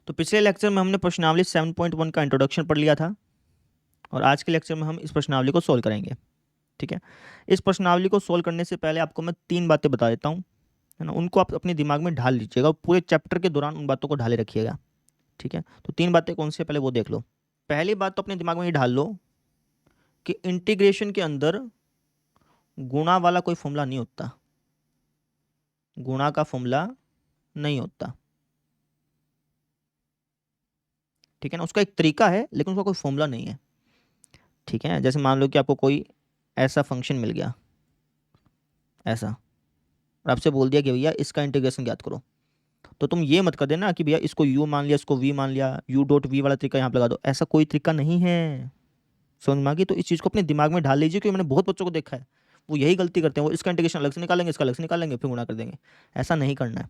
तो पिछले लेक्चर में हमने प्रश्नावली 7.1 का इंट्रोडक्शन पढ़ लिया था और आज के लेक्चर में हम इस प्रश्नावली को सोल्व करेंगे। ठीक है, इस प्रश्नावली को सोल्व करने से पहले आपको मैं 3 बातें बता देता हूँ, है ना। उनको आप अपने दिमाग में ढाल लीजिएगा और पूरे चैप्टर के दौरान उन बातों को ढाले रखिएगा। ठीक है, तो 3 बातें कौन सी है पहले वो देख लो। पहली बात तो अपने दिमाग में ये ढाल लो कि इंटीग्रेशन के अंदर गुणा वाला कोई फॉर्मूला नहीं होता, गुणा का फॉर्मूला नहीं होता। ठीक है ना, उसका एक तरीका है लेकिन उसका कोई फॉर्मूला नहीं है। ठीक है, जैसे मान लो कि आपको कोई ऐसा फंक्शन मिल गया, ऐसा, और आपसे बोल दिया कि भैया इसका इंटीग्रेशन ज्ञात करो, तो तुम ये मत कर देना कि भैया इसको u मान लिया, इसको v मान लिया, u डॉट वी वाला तरीका यहाँ पे लगा दो। ऐसा कोई तरीका नहीं है, समझ में आ गई। तो इस चीज़ को अपने दिमाग में ढाल लीजिए, क्योंकि मैंने बहुत बच्चों को देखा है वो यही गलती करते हैं। वो इसका इंटीग्रेशन अलग से निकालेंगे, इसका अलग से निकालेंगे, फिर गुणा कर देंगे। ऐसा नहीं करना है।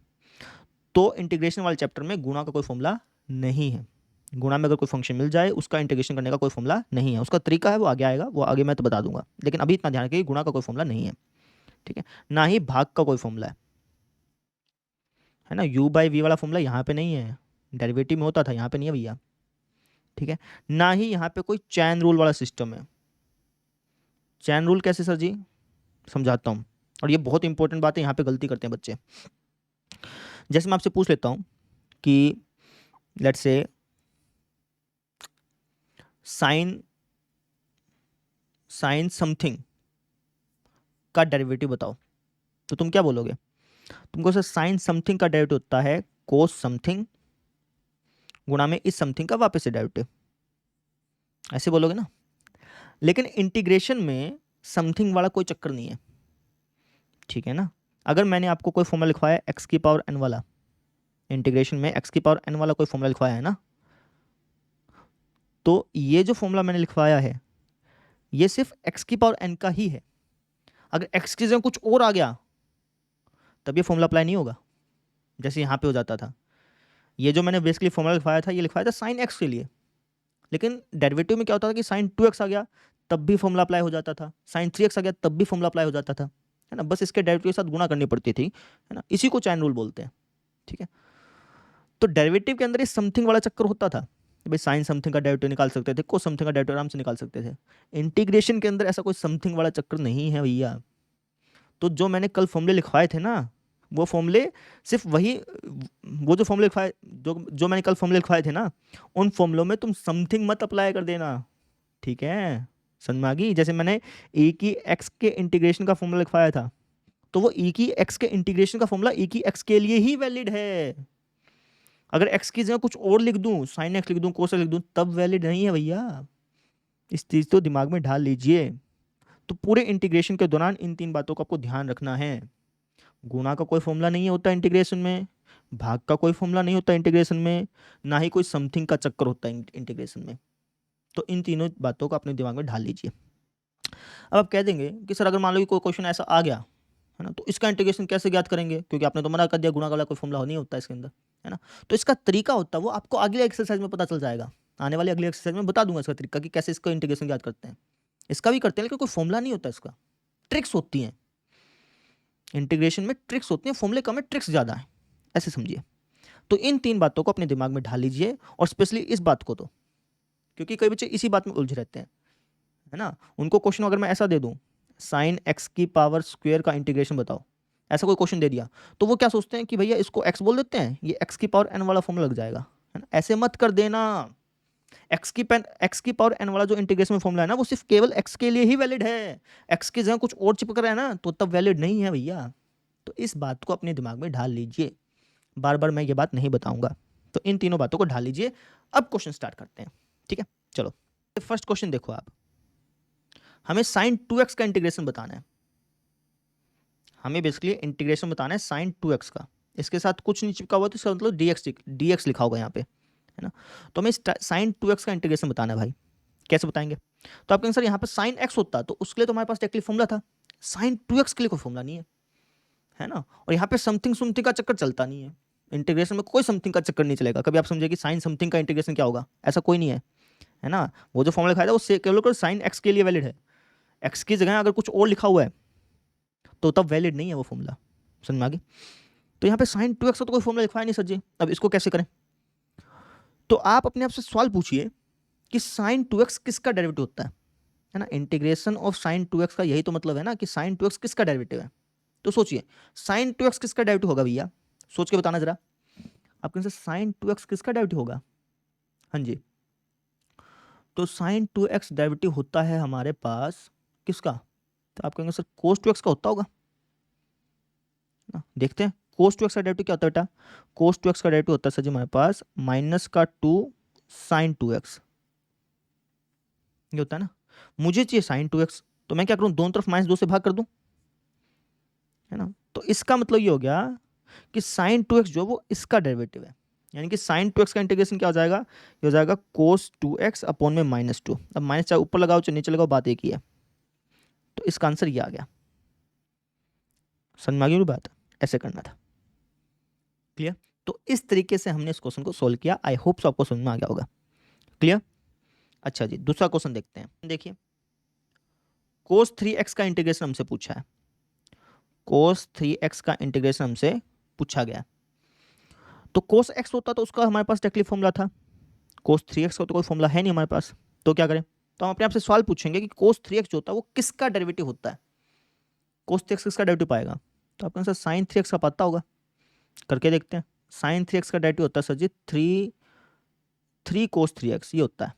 तो इंटीग्रेशन वाले चैप्टर में गुणा का कोई फॉर्मूला नहीं है। गुणा में अगर कोई फंक्शन मिल जाए उसका इंटीग्रेशन करने का कोई फॉर्मूला नहीं है। उसका तरीका है, वो आगे आएगा, वो आगे मैं तो बता दूंगा, लेकिन अभी इतना ध्यान रखिए गुणा का कोई फॉर्मूला नहीं है। ठीक है, ना ही भाग का कोई फॉर्मूला है ना। u बाई वी वाला फॉर्मूला यहाँ पे नहीं है, डेरिवेटिव में होता था, यहाँ पे नहीं है भैया। ठीक है, ना ही यहाँ पे कोई चैन रूल वाला सिस्टम है। चैन रूल कैसे सर जी, समझाता हूँ। और ये बहुत इंपॉर्टेंट बात है, यहाँ पे गलती करते हैं बच्चे। जैसे मैं आपसे पूछ लेता हूँ कि let's say sine sine something का डेरिवेटिव बताओ, तो तुम क्या बोलोगे? तुमको सर साइन समथिंग का डेरिवेटिव होता है कोस समथिंग गुणा में इस समथिंग का वापस से डेरिवेटिव, ऐसे बोलोगे ना। लेकिन इंटीग्रेशन में समथिंग वाला कोई चक्कर नहीं है। ठीक है ना, अगर मैंने आपको कोई फॉर्मूला लिखवाया एक्स की पावर एन वाला, इंटीग्रेशन में एक्स की पावर एन वाला कोई फॉर्मूला लिखवाया है ना, तो ये जो फॉर्मूला मैंने लिखवाया है ये सिर्फ एक्स की पावर एन का ही है। अगर एक्स की जगह कुछ और आ गया तब ये फॉर्मूला अप्लाई नहीं होगा, जैसे यहाँ पे हो जाता था। ये जो मैंने बेसिकली फॉर्मूला लिखवाया था, ये लिखवाया था साइन एक्स के लिए, लेकिन डेरिवेटिव में क्या होता था कि साइन 2x आ गया तब भी फॉर्मूला अप्लाई हो जाता था, साइन 3x आ गया तब भी फॉर्मूला अप्लाई हो जाता था, है ना। बस इसके डेरिवेटिव के साथ गुणा करनी पड़ती थी, है ना। इसी को चैन रूल बोलते हैं। ठीक है, तो डेरिवेटिव के अंदर ये समथिंग वाला चक्कर होता था, भाई साइन समथिंग का डेरिवेटिव निकाल सकते थे, कोस समथिंग का डेरिवेटिव आराम से निकाल सकते थे। इंटीग्रेशन के अंदर ऐसा कोई समथिंग वाला चक्कर नहीं है भैया। तो जो मैंने कल फॉर्मूले लिखवाए थे ना, वो फॉर्मूले सिर्फ वही, वो जो फॉर्मूले लिखवाए, जो मैंने कल फॉर्मूले लिखवाए थे ना, उन फॉर्मूलों में तुम समथिंग मत अप्लाई कर देना। ठीक है, समझ में आ गई। जैसे मैंने e की x के इंटीग्रेशन का फॉर्मूला लिखवाया था, तो वो e की x के इंटीग्रेशन का फॉर्मूला e की x के लिए ही वैलिड है। अगर x की जगह कुछ और लिख दूं, साइन x लिख दूं, कोस लिख दूं, तब वैलिड नहीं है भैया। इस चीज तो दिमाग में ढाल लीजिए। तो पूरे इंटीग्रेशन के दौरान इन 3 बातों का आपको ध्यान रखना है। गुणा का कोई फॉर्मूला नहीं होता इंटीग्रेशन में, भाग का कोई फॉर्मूला नहीं होता इंटीग्रेशन में, ना ही कोई समथिंग का चक्कर होता है इंटीग्रेशन में। तो इन तीनों बातों को अपने दिमाग में ढाल लीजिए। अब आप कह देंगे कि सर अगर मान लो कि कोई क्वेश्चन ऐसा आ गया, है ना, तो इसका इंटीग्रेशन कैसे ज्ञात करेंगे, क्योंकि आपने तो मना कर दिया गुणा वाला कोई फॉर्मूला नहीं होता इसके अंदर, है ना। तो इसका तरीका होता है, वो आपको अगले एक्सरसाइज में पता चल जाएगा। आने वाली अगली एक्सरसाइज में बता दूंगा इसका तरीका कि कैसे इसका इंटीग्रेशन ज्ञात करते हैं। इसका भी करते हैं लेकिन कोई फॉर्मूला नहीं होता इसका, ट्रिक्स होती हैं। इंटीग्रेशन में ट्रिक्स होती हैं, फॉर्मूले कम है, ट्रिक्स ज़्यादा है, ऐसे समझिए। तो इन 3 बातों को अपने दिमाग में ढाल लीजिए, और स्पेशली इस बात को, तो क्योंकि कई बच्चे इसी बात में उलझ रहते हैं, है ना। उनको क्वेश्चन अगर मैं ऐसा दे दूं, साइन एक्स की पावर स्क्वायर का इंटीग्रेशन बताओ, ऐसा कोई क्वेश्चन दे दिया, तो वो क्या सोचते हैं कि भैया इसको एक्स बोल देते हैं, ये एक्स की पावर एन वाला फॉर्मूला लग जाएगा, है ना। ऐसे मत कर देना। एक्स की पावर एन वाला जो इंटीग्रेशन में फॉर्मूला है ना, वो सिर्फ केवल एक्स के लिए ही वैलिड है। एक्स की जगह कुछ और चिपक रहा है ना, तो तब वैलिड नहीं है भैया। तो इस बात को अपने दिमाग में ढाल लीजिए, बार बार मैं ये बात नहीं बताऊंगा। तो इन तीनों बातों को ढाल लीजिए। अब क्वेश्चन स्टार्ट करते हैं, ठीक है। चलो फर्स्ट क्वेश्चन देखो आप, हमें साइन 2x का इंटीग्रेशन बताना है। हमें बेसिकली इंटीग्रेशन बताना है साइन 2x का। इसके साथ कुछ नहीं चिपका हुआ तो इसका मतलब dx लिखा होगा यहाँ पे, है ना। तो हमें साइन 2x का इंटीग्रेशन बताना है भाई। कैसे बताएंगे? तो आप कहेंगे सर यहाँ पे साइन x होता तो उसके लिए तो हमारे पास डायरेक्टली फॉर्मूला था, साइन 2x के लिए कोई फॉर्मूला नहीं है, है ना। और यहाँ पे समथिंग समथिंग का चक्कर चलता नहीं है, इंटीग्रेशन में कोई समथिंग का चक्कर नहीं चलेगा। कभी आप समझे कि साइन समथिंग का इंटीग्रेशन क्या होगा, ऐसा कोई नहीं है ना। वो जो फॉर्मूला लिखा था वो केवल साइन एक्स के लिए वैलिड है। एक्स की जगह अगर कुछ और लिखा हुआ है तो तब वैलिड नहीं है वो फॉर्मूला, समझ में आ गई। तो यहाँ पे साइन 2x का तो कोई फॉर्मूला लिखवाया नहीं सर जी, अब इसको कैसे करें? तो आप अपने आप से सवाल पूछिए कि साइन 2x किसका डेरिवेटिव होता है ना। इंटीग्रेशन ऑफ साइन 2x का यही तो मतलब है ना कि साइन 2x किसका डेरिवेटिव है। तो सोचिए साइन 2x किसका डेरिवेटिव होगा भैया, सोच के बताना जरा। आप कहेंगे साइन 2x किसका डेरिवेटिव होगा, हाँ जी, तो साइन 2x डेरिवेटिव होता है हमारे पास किसका, तो आप कहेंगे सर कोस 2x का होता होगा ना। देखते हैं कोस 2x का डेरिवेटिव क्या होता है बेटा। कोस 2x का डेरिवेटिव होता है सर जी हमारे पास -2 साइन 2x, ये होता है ना। मुझे चाहिए साइन 2x, तो मैं क्या करूं, दोनों तरफ -2 से भाग कर दूं, है ना। तो इसका मतलब ये हो गया कि साइन 2x जो वो इसका डेरिवेटिव है, यानी कि साइन 2x का इंटीग्रेशन क्या हो जाएगा, ये हो जाएगा कोस 2x अपॉन में -2। अब माइनस चाहे ऊपर लगाओ चाहे नीचे लगाओ, बात एक ही है। तो इसका आंसर ये आ गया। समझ में आ गई बात, ऐसे करना था। क्लियर। तो इस तरीके से हमने इस क्वेश्चन को सोल्व किया। आई होप सो आपको समझ में आ गया होगा। क्लियर। अच्छा जी, दूसरा क्वेश्चन देखते हैं। देखिए कोस 3x का इंटीग्रेशन हमसे पूछा है। कोस 3x का इंटीग्रेशन हमसे पूछा गया। तो कोस x होता तो उसका हमारे पास डायरेक्टली फॉर्मूला था। कोस 3x का तो कोई फॉर्मूला है नहीं हमारे पास, तो क्या करें, तो हम अपने आप से सवाल पूछेंगे कि कोस 3x जो होता है वो किसका डेरिवेटिव होता है। कोस 3x किसका डेरिवेटिव पाएगा, तो आपके आंसर साइन 3x का पता होगा, करके देखते हैं। साइन 3x का डेरिवेटिव होता है सर जी 3 कोस 3x, ये होता है।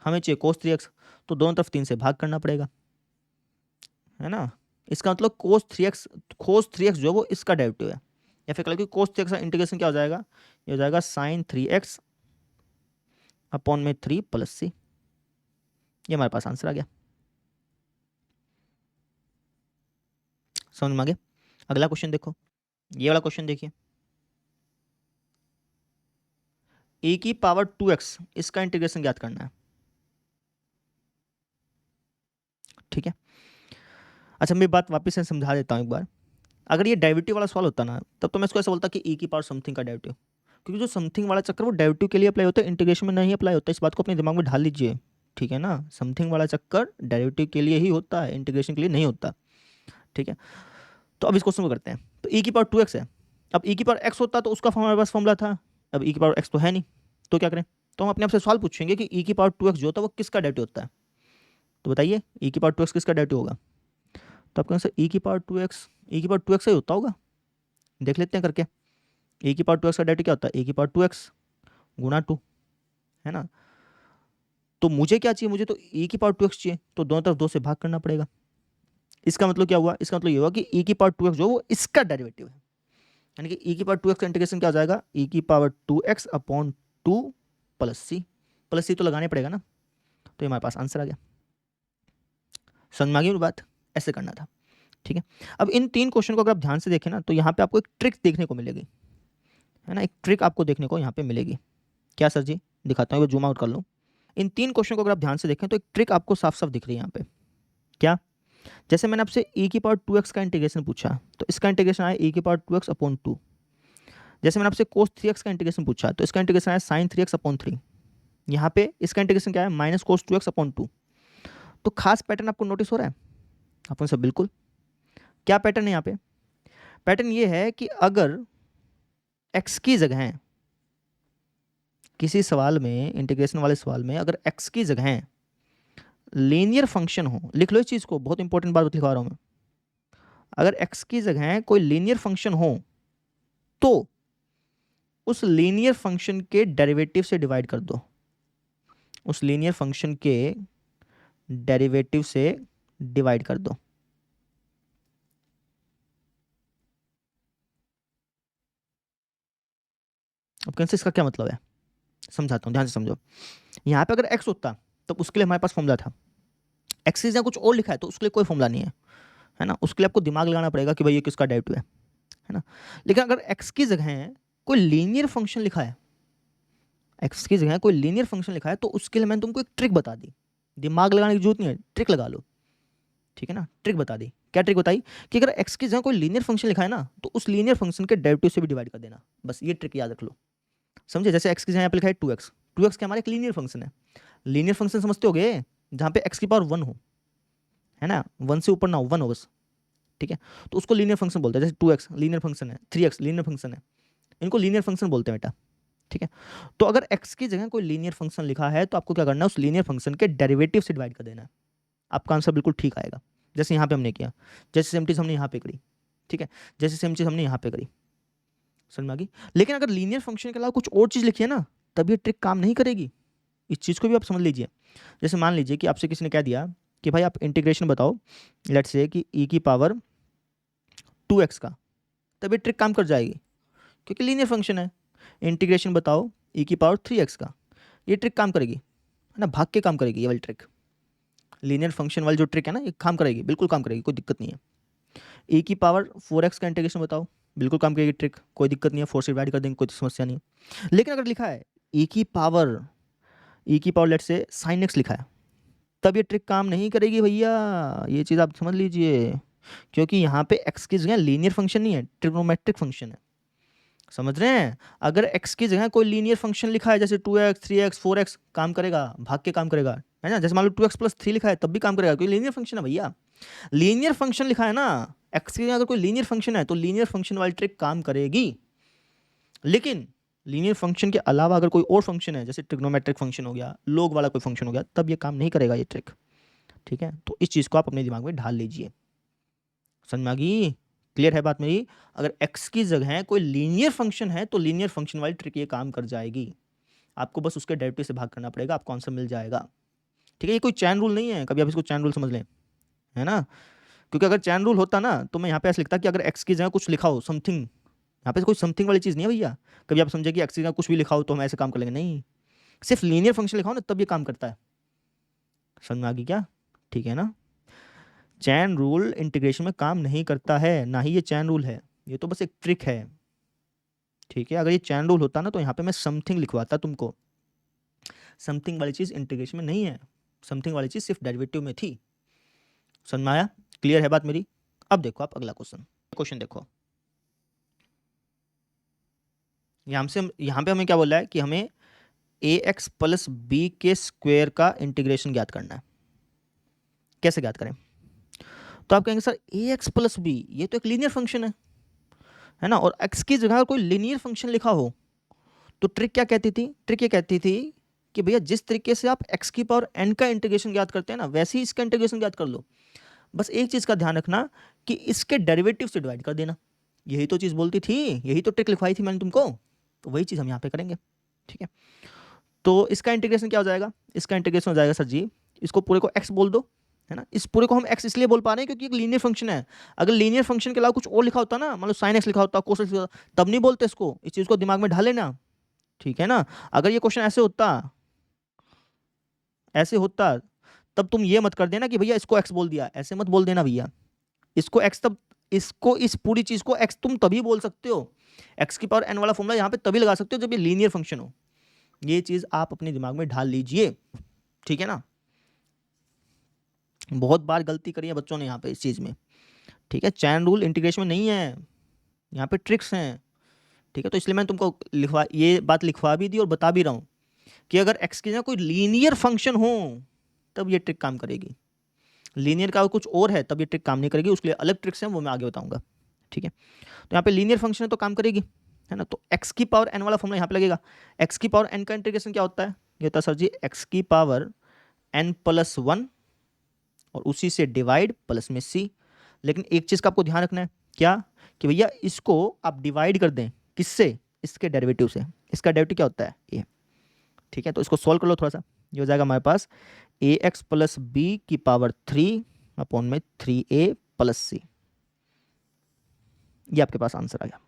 हमें चाहिए कोस 3x, तो दोनों तरफ 3 से भाग करना पड़ेगा, है ना। इसका मतलब कोस 3x जो वो इसका डेरिवेटिव है, या फिर कह कोस 3x का इंटीग्रेशन क्या हो जाएगा, ये हो जाएगा साइन 3x अपॉन में 3 प्लस सी। ये हमारे पास आंसर आ गया। समझ में आ गया। अगला क्वेश्चन देखो, ये वाला क्वेश्चन देखिए। e की पावर 2x इसका इंटीग्रेशन ज्ञात करना है, ठीक है। अच्छा मैं बात वापस से समझा देता हूँ एक बार। अगर ये डेरिवेटिव वाला सवाल होता ना, तब तो मैं इसको ऐसा बोलता कि e की पावर समथिंग का डेरिवेटिव, क्योंकि जो समथिंग वाला चक्कर वो डेरिवेटिव के लिए अप्लाई होता है, इंटीग्रेशन में नहीं अप्लाई होता है। इस बात को अपने दिमाग में ढाल लीजिए, ठीक है ना। समथिंग वाला चक्कर डेरिवेटिव के लिए ही होता है, इंटीग्रेशन के लिए नहीं होता, ठीक है। तो अब इस क्वेश्चन को करते हैं। तो e की पावर 2x है। अब e की पावर x होता तो उसका हमारे पास फॉर्मूला था। अब e की पावर x तो है नहीं, तो क्या करें, तो हम अपने आप से सवाल पूछेंगे कि e की पावर 2x जो होता है वो किसका डेरिवेटिव होता है। तो बताइए e की पावर 2x किसका डेरिवेटिव होगा। तो आपके आंसर e की पावर 2x ही होता होगा। देख लेते हैं करके। e की पावर 2x का डेरिवेटिव क्या होता है, e की पावर 2x गुणा 2, है ना। तो मुझे क्या चाहिए, मुझे तो e की पावर 2x चाहिए, तो दोनों तरफ 2 से भाग करना पड़ेगा। इसका मतलब क्या हुआ, इसका मतलब ये हुआ कि e की पावर 2x जो वो इसका डेरिवेटिव है, यानी कि e की पावर 2x का इंटीग्रेशन क्या हो जाएगा, e की पावर 2x अपॉन 2 प्लस सी तो लगाने पड़ेगा ना। तो ये हमारे पास आंसर आ गया। समझ में आ गई बात, ऐसे करना था, ठीक है। अब इन 3 क्वेश्चन को अगर आप ध्यान से देखें ना, तो यहाँ पे आपको एक ट्रिक देखने को मिलेगी, है ना। एक ट्रिक आपको देखने को यहाँ पे मिलेगी। क्या सर जी, दिखाता हूँ, जूम आउट कर लूँ। इन 3 क्वेश्चन को अगर आप ध्यान से देखें तो एक ट्रिक आपको साफ साफ दिख रही है यहाँ पे। क्या, जैसे मैंने आपसे e की पावर 2x का इंटीग्रेशन पूछा, तो इसका इंटीग्रेशन आया e की पावर 2x अपॉन 2। जैसे मैंने आपसे cos 3x का इंटीग्रेशन पूछा, तो इसका इंटीग्रेशन आया sin 3x अपॉन 3। यहाँ पे इसका इंटीग्रेशन क्या है, माइनस कोस 2x अपॉन 2। तो खास पैटर्न आपको नोटिस हो रहा है, आपको सब बिल्कुल। क्या पैटर्न है यहाँ पे, पैटर्न ये है कि अगर x की जगह किसी सवाल में, इंटीग्रेशन वाले सवाल में अगर x की जगह लीनियर फंक्शन हो, लिख लो इस चीज को, बहुत इंपॉर्टेंट बात लिखवा रहा हूं मैं। अगर x की जगह कोई लीनियर फंक्शन हो तो उस लीनियर फंक्शन के डेरिवेटिव से डिवाइड कर दो, उस लीनियर फंक्शन के डेरिवेटिव से डिवाइड कर दो। अब कैसे, इसका क्या मतलब है, समझाता हूं, ध्यान से समझो। यहां पे अगर x होता तो उसके लिए हमारे पास फॉर्मूला था। x की जगह कुछ और लिखा है तो उसके लिए कोई फॉर्मूला नहीं है ना। उसके लिए आपको दिमाग लगाना पड़ेगा कि भाई ये किसका डेरिवेटिव है ना। लेकिन अगर x की जगह कोई लीनियर फंक्शन लिखा है, x की जगह कोई लीनियर फंक्शन लिखा है, तो उसके लिए मैंने तुमको एक ट्रिक बता दी। दिमाग लगाने की जरूरत नहीं है, ट्रिक लगा लो, ठीक है ना। ट्रिक बता दी, क्या ट्रिक बताई, कि अगर x की जगह कोई लीनियर फंक्शन लिखा है ना, तो उस लीनियर फंक्शन के डेरिवेटिव से भी डिवाइड कर देना। बस ये ट्रिक याद रख लो, समझे। जैसे x की जगह यहाँ पे लिखा है 2x, 2x क्या हमारा एक लीनियर फंक्शन है। लीनियर फंक्शन समझते होगे, जहाँ पे x की पावर 1 हो, है ना, 1 से ऊपर ना हो, 1 हो बस, ठीक है। तो उसको लीनियर फंक्शन बोलते हैं। जैसे 2x लीनियर फंक्शन है, 3x लीनियर फंक्शन है, इनको लीनियर फंक्शन बोलते हैं बेटा, ठीक है। तो अगर x की जगह कोई लीनियर फंक्शन लिखा है तो आपको क्या करना है, उस लीनियर फंक्शन के डेरिवेटिव से डिवाइड कर देना है, आपका आंसर बिल्कुल ठीक आएगा। जैसे यहाँ पे हमने किया, जैसे सेम चीज़ हमने यहाँ पे करी, ठीक है, जैसे सेम चीज़ हमने यहाँ पे करी, समझ में आ गई। लेकिन अगर लीनियर फंक्शन के अलावा कुछ और चीज़ लिखी है ना, तब ये ट्रिक काम नहीं करेगी। इस चीज़ को भी आप समझ लीजिए। जैसे मान लीजिए कि आपसे किसी ने कह दिया कि भाई आप इंटीग्रेशन बताओ, लेट्स से कि e की पावर 2x का, तब ये ट्रिक काम कर जाएगी क्योंकि लीनियर फंक्शन है। इंटीग्रेशन बताओ e की पावर 3x का, ये ट्रिक काम करेगी, है ना, भाग के काम करेगी ये वाली ट्रिक। लीनियर फंक्शन वाली जो ट्रिक है ना, ये काम करेगी, बिल्कुल काम करेगी, कोई दिक्कत नहीं है। e की पावर 4x का इंटीग्रेशन बताओ, बिल्कुल काम करेगी ट्रिक, कोई दिक्कत नहीं है, 4 से डिवाइड कर देंगे, कोई समस्या नहीं है। लेकिन अगर लिखा है e की power let's say sin x लिखा है, तब ये ट्रिक काम नहीं करेगी भैया, ये चीज़ आप समझ लीजिए। क्योंकि यहाँ पे x की जगह लीनियर फंक्शन नहीं है, ट्रिग्नोमेट्रिक फंक्शन है, समझ रहे हैं। अगर x की जगह कोई लीनियर फंक्शन लिखा है जैसे 2x 3x 4x, काम करेगा, भाग के काम करेगा, है ना। जैसे मान लो 2x+3 लिखा है तब भी काम करेगा, क्योंकि लीनियर फंक्शन है भैया। लीनियर फंक्शन लिखा है ना, x की जगह अगर कोई लीनियर फंक्शन है तो लीनियर फंक्शन वाली ट्रिक काम करेगी। लेकिन लीनियर फंक्शन के अलावा अगर कोई और फंक्शन है, जैसे ट्रिग्नोमेट्रिक फंक्शन हो गया, लोग वाला कोई फंक्शन हो गया, तब ये काम नहीं करेगा ये ट्रिक, ठीक है। तो इस चीज़ को आप अपने दिमाग में ढाल लीजिए, समझ में आ गई, क्लियर है बात मेरी। अगर x की जगह कोई लीनियर फंक्शन है तो लीनियर फंक्शन वाली ट्रिक ये काम कर जाएगी, आपको बस उसके डेरिवेटिव से भाग करना पड़ेगा, आपको आंसर मिल जाएगा, ठीक है। ये कोई चैन रूल नहीं है, कभी आप इसको चैन रूल समझ लें, है ना। क्योंकि अगर चैन रूल होता ना तो मैं यहाँ पे ऐसे लिखता कि अगर x की जगह कुछ लिखा हो समथिंग, यहाँ पे कोई समथिंग वाली चीज़ नहीं है भैया। कभी आप समझे कि x की जगह कुछ भी लिखा हो तो हम ऐसे काम कर लेंगे, नहीं, सिर्फ लीनियर फंक्शन लिखा हो ना तब ये काम करता है, समझ में आ गई क्या, ठीक है ना। चैन रूल इंटीग्रेशन में काम नहीं करता है, ना ही ये चैन रूल है, ये तो बस एक ट्रिक है, ठीक है। अगर ये चैन रूल होता ना तो यहाँ पे मैं समथिंग लिखवाता तुमको, समथिंग वाली चीज़ इंटीग्रेशन में नहीं है, समथिंग वाली चीज़ सिर्फ डेरिवेटिव में थी, समझ में आया, क्लियर है बात मेरी। अब देखो आप अगला क्वेश्चन, क्वेश्चन देखो, यहाँ पे हमें क्या बोला है कि हमें ax प्लस बी के स्क्वायर का इंटीग्रेशन ज्ञात करना है। कैसे ज्ञात करें, तो आप कहेंगे सर ax प्लस बी ये तो एक लीनियर फंक्शन है ना, और x की जगह कोई लीनियर फंक्शन लिखा हो तो ट्रिक क्या कहती थी, ट्रिक ये कहती थी कि भैया जिस तरीके से आप x की पावर n का इंटीग्रेशन ज्ञात करते हैं ना, वैसे ही इसका इंटीग्रेशन ज्ञात कर लो। बस एक चीज़ का ध्यान रखना कि इसके डेरिवेटिव से डिवाइड कर देना, यही तो चीज़ बोलती थी, यही तो ट्रिक लिखवाई थी मैंने तुमको, तो वही चीज़ हम यहाँ पे करेंगे, ठीक है। तो इसका इंटीग्रेशन क्या हो जाएगा, इसका इंटीग्रेशन हो जाएगा सर जी, इसको पूरे को x बोल दो, है ना। इस पूरे को हम x इसलिए बोल पा रहे हैं क्योंकि एक लीनियर फंक्शन है। अगर लीनियर फंक्शन के अलावा कुछ और लिखा होता ना, मान लो sin x लिखा होता, cos x लिखा होता, तब नहीं बोलते इसको, इस चीज़ को दिमाग में ढाल लेना, ठीक है ना। अगर ये क्वेश्चन ऐसे होता, ऐसे होता, तब तुम ये मत कर देना कि भैया इसको x बोल दिया, ऐसे मत बोल देना भैया, इसको x तब, इसको इस पूरी चीज़ को x तुम तभी बोल सकते हो, x की पावर n वाला फॉर्मूला यहाँ पे तभी लगा सकते हो जब ये लीनियर फंक्शन हो। ये चीज़ आप अपने दिमाग में ढाल लीजिए, ठीक है ना। बहुत बार गलती करी है बच्चों ने यहाँ पे इस चीज़ में, ठीक है। चैन रूल इंटीग्रेशन में नहीं है, यहाँ पे ट्रिक्स हैं, ठीक है। तो इसलिए मैंने तुमको लिखवा, ये बात लिखवा भी दी और बता भी रहा हूँ कि अगर x की जगह कोई लीनियर फंक्शन हो तब ये ट्रिक काम करेगी, लीनियर का कुछ और है तब ये ट्रिक काम नहीं करेगी, उसके लिए अलग ट्रिक्स हैं, वो मैं आगे बताऊंगा, ठीक है। तो यहाँ पे लीनियर फंक्शन है तो काम करेगी, है ना। तो x की पावर n वाला फॉर्मूला यहाँ पे लगेगा। x की पावर n का इंटीग्रेशन क्या होता है, ये होता है सर जी x की पावर n+1 और उसी से डिवाइड प्लस में c। लेकिन एक चीज़ का आपको ध्यान रखना है, क्या, कि भैया इसको आप डिवाइड कर दें किससे, इसके डेरिवेटिव से। इसका डेरिवेटिव क्या होता है ये, ठीक है। तो इसको सॉल्व कर लो थोड़ा सा, ये हो जाएगा हमारे पास ax प्लस बी की पावर 3 अपॉन में 3a प्लस c, ये आपके पास आंसर आ गया।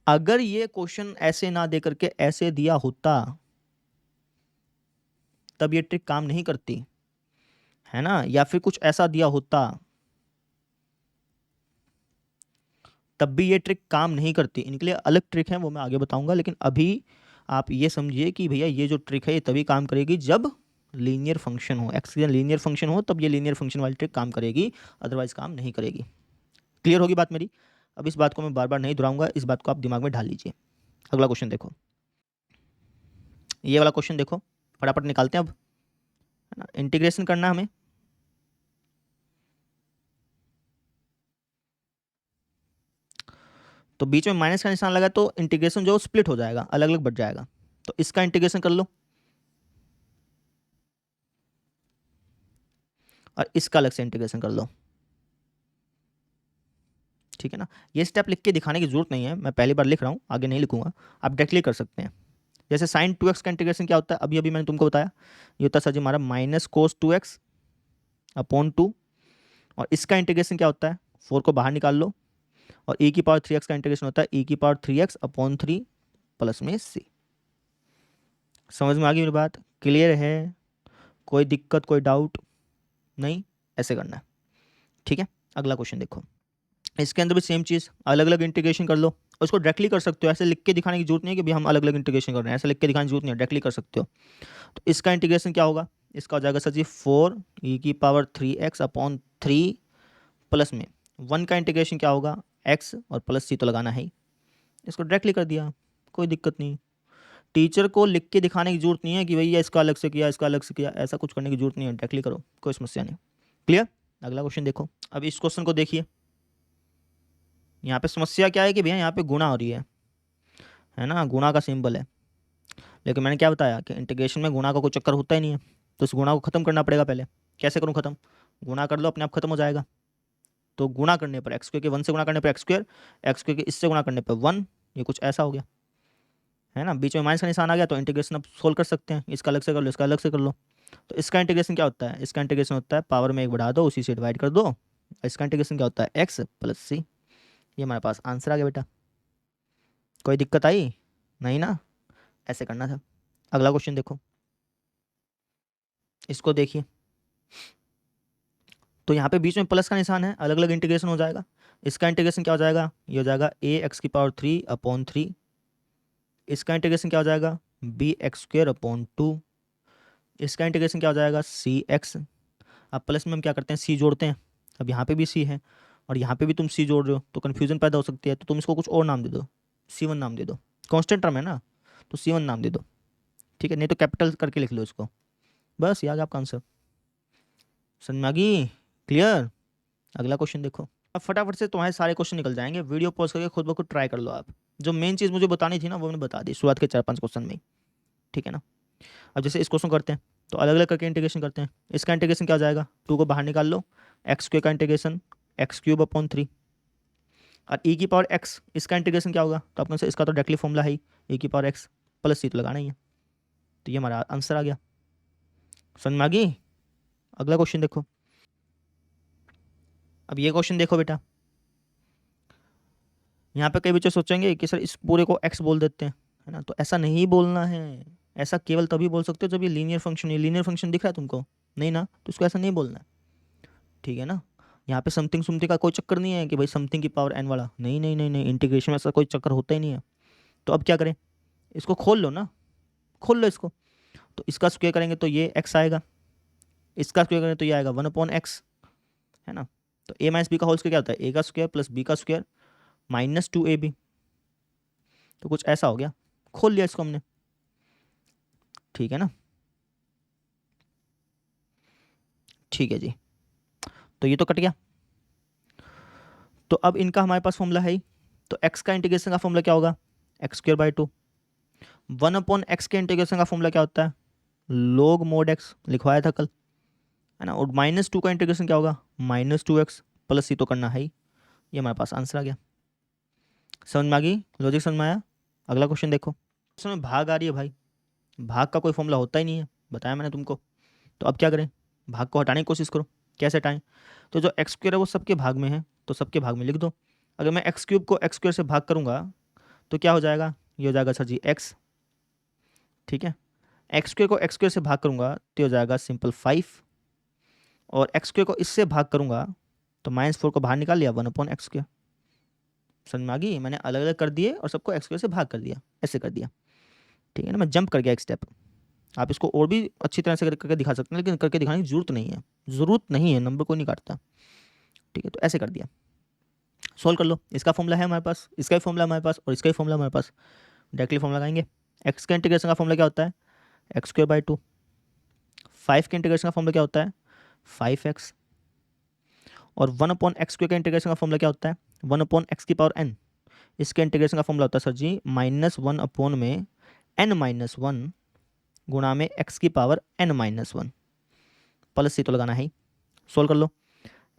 अगर ये क्वेश्चन ऐसे ना दे करके ऐसे दिया होता तब ये ट्रिक काम नहीं करती, है ना, या फिर कुछ ऐसा दिया होता तब भी ये ट्रिक काम नहीं करती। इनके लिए अलग ट्रिक है, वो मैं आगे बताऊंगा। लेकिन अभी आप ये समझिए कि भैया ये जो ट्रिक है ये तभी काम करेगी जब लीनियर फंक्शन हो, एक्स लीनियर फंक्शन हो तब ये लीनियर फंक्शन वाली ट्रिक काम करेगी, अदरवाइज काम नहीं करेगी। क्लियर होगी बात मेरी। अब इस बात को मैं बार बार नहीं दोहराऊंगा, इस बात को आप दिमाग में ढाल लीजिए। अगला क्वेश्चन देखो, ये वाला क्वेश्चन देखो, फटाफट निकालते हैं अब, है ना। इंटीग्रेशन करना हमें, तो बीच में माइनस का निशान लगा तो इंटीग्रेशन जो स्प्लिट हो जाएगा, अलग अलग बट जाएगा। तो इसका इंटीग्रेशन कर लो और इसका अलग से इंटीग्रेशन कर लो, ठीक है ना। ये स्टेप लिख के दिखाने की जरूरत नहीं है, मैं पहली बार लिख रहा हूँ, आगे नहीं लिखूंगा, आप डायरेक्टली कर सकते हैं। जैसे साइन 2x का इंटीग्रेशन क्या होता है, अभी अभी मैंने तुमको बताया, ये होता है सर जी हमारा माइनस कोस 2x अपॉन 2, और इसका इंटीग्रेशन क्या होता है, 4 को बाहर निकाल लो, और e की पावर 3x का इंटीग्रेशन होता है e की पावर 3x अपॉन 3 प्लस में c। समझ में आ गई मेरी बात, क्लियर है, कोई दिक्कत कोई डाउट नहीं, ऐसे करना है, ठीक है। अगला क्वेश्चन देखो, इसके अंदर भी सेम चीज़, अलग अलग इंटीग्रेशन कर लो, और उसको डायरेक्टली कर सकते हो, ऐसे लिख के दिखाने की जरूरत नहीं है कि भाई हम अलग अलग इंटीग्रेशन कर रहे हैं, ऐसे लिख के दिखाने की जरूरत नहीं है, डायरेक्टली कर सकते हो। तो इसका इंटीग्रेशन क्या होगा, इसका हो जाएगा सर जी 4 e की पावर 3x अपॉन 3 प्लस में 1 का इंटीग्रेशन क्या होगा, x और प्लस c तो लगाना है ही, इसको डायरेक्टली कर दिया, कोई दिक्कत नहीं। टीचर को लिख के दिखाने की जरूरत नहीं है कि भैया इसका अलग से किया इसका अलग से किया, ऐसा कुछ करने की जरूरत नहीं है, डायरेक्टली करो, कोई समस्या नहीं। क्लियर। अगला क्वेश्चन देखो, अब इस क्वेश्चन को देखिए, यहाँ पे समस्या क्या है कि भैया यहाँ पे गुणा हो रही है ना, गुणा का सिंबल है, लेकिन मैंने क्या बताया कि इंटीग्रेशन में गुणा का कोई चक्कर होता ही नहीं है, तो इस गुणा को खत्म करना पड़ेगा पहले। कैसे करूँ खत्म, गुणा कर लो अपने आप खत्म हो जाएगा। तो गुणा करने पर एक्स स्क्वायर के 1 से गुणा करने पर एक्स स्क्वायर के इससे गुणा करने पर 1, ये कुछ ऐसा हो गया है ना, बीच में माइनस का निशान आ गया, तो इंटीग्रेशन अब सोल्व कर सकते हैं, इसका अलग से कर लो इसका अलग से कर लो। तो इसका इंटीग्रेशन क्या होता है, इसका इंटीग्रेशन होता है पावर में 1 बढ़ा दो, उसी से डिवाइड कर दो, इसका इंटीग्रेशन क्या होता है एक्स प्लस सी। ये हमारे पास आंसर आ गया बेटा, कोई दिक्कत आई नहीं ना, ऐसे करना था। अगला क्वेश्चन देखो, इसको देखिए, तो यहाँ पे बीच में प्लस का निशान है, अलग अलग इंटीग्रेशन हो जाएगा। इसका इंटीग्रेशन क्या हो जाएगा, ये हो जाएगा ए एक्स की पावर 3 अपॉन 3, इसका इंटीग्रेशन क्या हो जाएगा बी एक्स स्क्वेयर अपॉन 2, इसका इंटीग्रेशन क्या हो जाएगा सी एक्स। अब प्लस में हम क्या करते हैं सी जोड़ते हैं, अब यहाँ पे भी सी है और यहाँ पे भी तुम सी जोड़ रहे हो, तो कन्फ्यूजन पैदा हो सकती है, तो तुम इसको कुछ और नाम दे दो, C1 नाम दे दो, कांस्टेंट टर्म है ना, तो C1 नाम दे दो, ठीक है, नहीं तो कैपिटल करके लिख लो इसको, बस याद आपका आंसर। समझ में आ गई, क्लियर। अगला क्वेश्चन देखो, अब फटाफट से तुम्हारे सारे क्वेश्चन निकल जाएंगे, वीडियो पॉज करके खुद ब खुद ट्राई कर लो आप, जो मेन चीज़ मुझे बतानी थी ना वो मैंने बता दी शुरुआत के 4-5 क्वेश्चन में ही, ठीक है ना। अब जैसे इस क्वेश्चन करते हैं, तो अलग अलग करके इंटीग्रेशन करते हैं। इसका इंटीग्रेशन क्या हो जाएगा, 2 को बाहर निकाल लो, एक्स स्क्वायर का इंटीग्रेशन एक्स क्यूब अपॉन 3, और ई की पावर एक्स, इसका इंटीग्रेशन क्या होगा, तो अपने से इसका तो डायरेक्टली फॉर्मूला है ही, ई की पावर एक्स प्लस सी तो लगाना ही है, तो ये हमारा आंसर आ गया। समझ में आ गई। अगला क्वेश्चन देखो, अब ये क्वेश्चन देखो बेटा, यहाँ पे कई बच्चे सोचेंगे कि सर इस पूरे को एक्स बोल देते हैं, है ना, तो ऐसा नहीं बोलना है, ऐसा केवल तभी बोल सकते हो जब ये लीनियर फंक्शन दिख रहा है तुमको, नहीं ना, तो इसको ऐसा नहीं बोलना है, ठीक है ना। यहाँ पे समथिंग का कोई चक्कर नहीं है कि भाई समथिंग की पावर एन वाला, नहीं नहीं नहीं नहीं, इंटीग्रेशन में ऐसा कोई चक्कर होता ही नहीं है। तो अब क्या करें, इसको खोल लो ना, खोल लो इसको, तो इसका स्क्वायर करेंगे तो ये एक्स आएगा, इसका स्क्वायर करेंगे तो ये आएगा 1/x, है ना। तो a माइनस बी का होल स्क्वायर क्या होता है, a का स्क्वायर प्लस b का स्क्वायर माइनस 2ab, तो कुछ ऐसा हो गया, खोल लिया इसको हमने, ठीक है ना, ठीक है जी। तो ये तो कट गया, तो अब इनका हमारे पास फॉर्मूला है ही, तो x का इंटीग्रेशन का फॉर्मूला क्या होगा, एक्स स्क्वायर बाई 2, 1/x के इंटीग्रेशन का फॉर्मूला क्या होता है, log mod x लिखवाया था कल, है ना, और -2 का इंटीग्रेशन क्या होगा, -2x प्लस सी तो करना है ही, ये हमारे पास आंसर आ गया। समझ में आ गई, लॉजिक समझ में आया। अगला क्वेश्चन देखो, इसमें भाग आ रही है भाई, भाग का कोई फॉर्मूला होता ही नहीं है, बताया मैंने तुमको, तो अब क्या करें, भाग को हटाने की कोशिश करो, कैसे हटाएं, तो जो एक्स स्क्वायर है वो सबके भाग में है, तो सबके भाग में लिख दो। अगर मैं एक्स क्यूब को एक्स स्क्वायर से भाग करूंगा तो क्या हो जाएगा, ये हो जाएगा सर जी एक्स, ठीक है, एक्स स्क्वायर को एक्स स्क्वायर से भाग करूंगा तो हो जाएगा सिंपल 5, और एक्स स्क्वायर को इससे भाग करूंगा तो -4 को बाहर निकाल लिया, 1/x स्क्वायर। समझ में आ गई, मैंने अलग अलग कर दिए और सबको एक्स स्क्वायर से भाग कर दिया, ऐसे कर दिया, ठीक है ना, मैं जंप कर गया एक स्टेप। आप इसको और भी अच्छी तरह से करके दिखा सकते हैं, लेकिन करके दिखाने की जरूरत नहीं है, नंबर कोई नहीं काटता, ठीक है, तो ऐसे कर दिया। सोल्व कर लो, इसका फॉर्मूला है हमारे पास, इसका भी फॉर्मूला हमारे पास, और इसका भी फॉर्मूला हमारे पास, डायरेक्टली फॉर्मूला लगाएंगे। एक्स के इंटीग्रेशन का फॉर्मूला क्या होता है, एक्स स्क्वायर बाई 2, 5 के इंटीग्रेशन का फॉर्मूला क्या होता है, 5x, और 1/x स्क्वायर का इंटीग्रेशन का फॉर्मूला क्या होता है, 1/x की पावर n, इसके इंटीग्रेशन का फॉर्मूला होता है सर जी -1 अपॉन में n-1 गुणा में x की पावर n-1 प्लस सी तो लगाना है ही। सोल्व कर लो।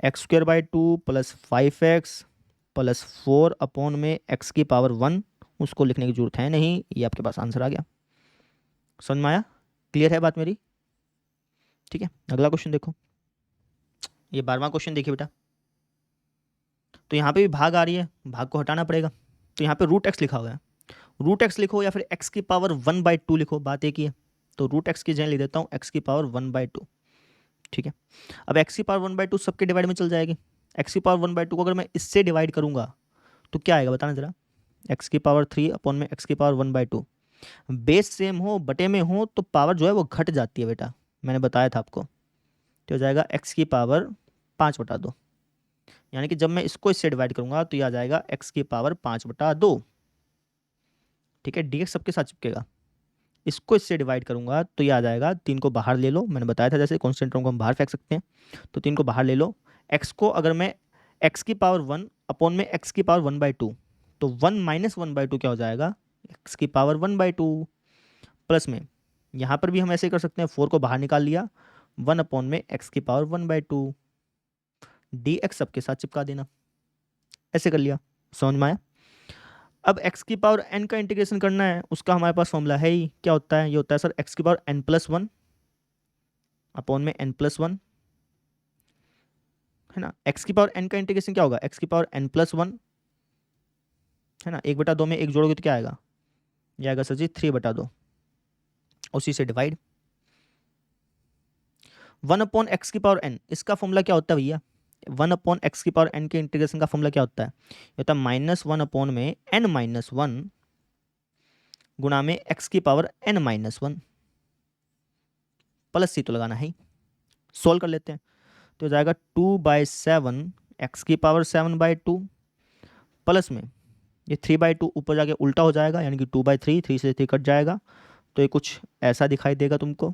x²/2 plus 5x plus 4 upon में x की पावर 1, उसको लिखने की जरूरत है नहीं, ये आपके पास आंसर आ गया। समझ में आया? क्लियर है बात मेरी? ठीक है, अगला क्वेश्चन देखो। ये 12वां क्वेश्चन देखिए बेटा। तो यहाँ पे भी भाग आ रही है, भाग को हटाना पड़ेगा। तो यहाँ पे √x लिखा हुआ है, √x लिखो या फिर x की पावर 1/2 लिखो, बात एक ही है। तो √x की जगह लिख देता हूँ x की पावर 1/2। ठीक है, अब x की पावर 1/2 सबके डिवाइड में चल जाएगी। x की पावर 1/2 को अगर मैं इससे डिवाइड करूंगा तो क्या आएगा बताना जरा। x की पावर 3 अपॉन में x की पावर 1/2। बेस सेम हो बटे में हो तो पावर जो है वो घट जाती है बेटा, मैंने बताया था आपको। तो हो जाएगा x की पावर 5/2, यानी कि जब मैं इसको इससे डिवाइड करूंगा तो ये आ जाएगा x की पावर 5/2। ठीक है, dx सबके साथ चिपकेगा। इसको इससे डिवाइड करूंगा तो ये आ जाएगा, 3 को बाहर ले लो, मैंने बताया था जैसे कॉन्स्टेंट टर्म को हम बाहर फेंक सकते हैं। तो 3 को बाहर ले लो। x को अगर मैं x की पावर 1 अपॉन में x की पावर 1/2, तो 1 - 1/2 क्या हो जाएगा, x की पावर 1/2। प्लस में यहाँ पर भी हम ऐसे कर सकते हैं, 4 को बाहर निकाल लिया, 1 अपॉन में x की पावर 1/2, dx सबके साथ चिपका देना, ऐसे कर लिया। समझ में आया? अब x की पावर n का इंटीग्रेशन करना है, उसका हमारे पास फॉर्मूला है ही, क्या होता है, ये होता है सर x की पावर n+1 अपॉन में n+1, है ना। x की पावर n का इंटीग्रेशन क्या होगा, x की पावर n+1, है ना। 1/2 में 1 जोड़ोगे तो क्या आएगा, ये आएगा सर जी 3/2, उसी से डिवाइड। 1 अपॉन एक्स की पावर n, इसका फॉर्मूला क्या होता है भैया, 1 अपॉन एक्स की पावर n के इंटीग्रेशन का फॉर्मूला क्या होता है, ये होता है -1 अपॉन में n-1 गुणा में x की पावर n-1 प्लस सी तो लगाना है। सोल्व कर लेते हैं, तो हो जाएगा 2/7 x की पावर 7/2 प्लस में ये 3/2 ऊपर जाके उल्टा हो जाएगा, यानी कि 2/3, 3 से 3 कट जाएगा, तो ये कुछ ऐसा दिखाई देगा तुमको।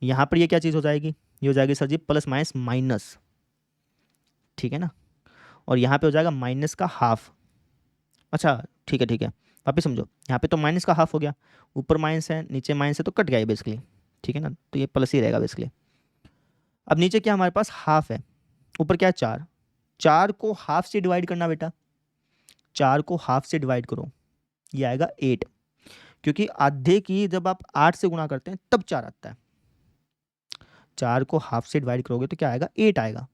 यहाँ पर ये क्या चीज़ हो जाएगी, ये हो जाएगी सर जी प्लस माइनस माइनस, ठीक है ना। और यहाँ पे हो जाएगा माइनस का हाफ। अच्छा ठीक है ठीक है, वापस समझो, यहाँ पे तो माइनस का हाफ हो गया, ऊपर माइनस है नीचे माइनस है तो कट गया ये बेसिकली, ठीक है ना, तो ये प्लस ही रहेगा बेसिकली। अब नीचे क्या हमारे पास हाफ है, ऊपर क्या है 4, 4 को हाफ से डिवाइड करना बेटा, 4 को हाफ से डिवाइड करो, ये आएगा 8, क्योंकि आधे की जब आप 8 से गुणा करते हैं तब 4 आता है। 4 को हाफ से डिवाइड करोगे तो क्या आएगा, 8 आएगा।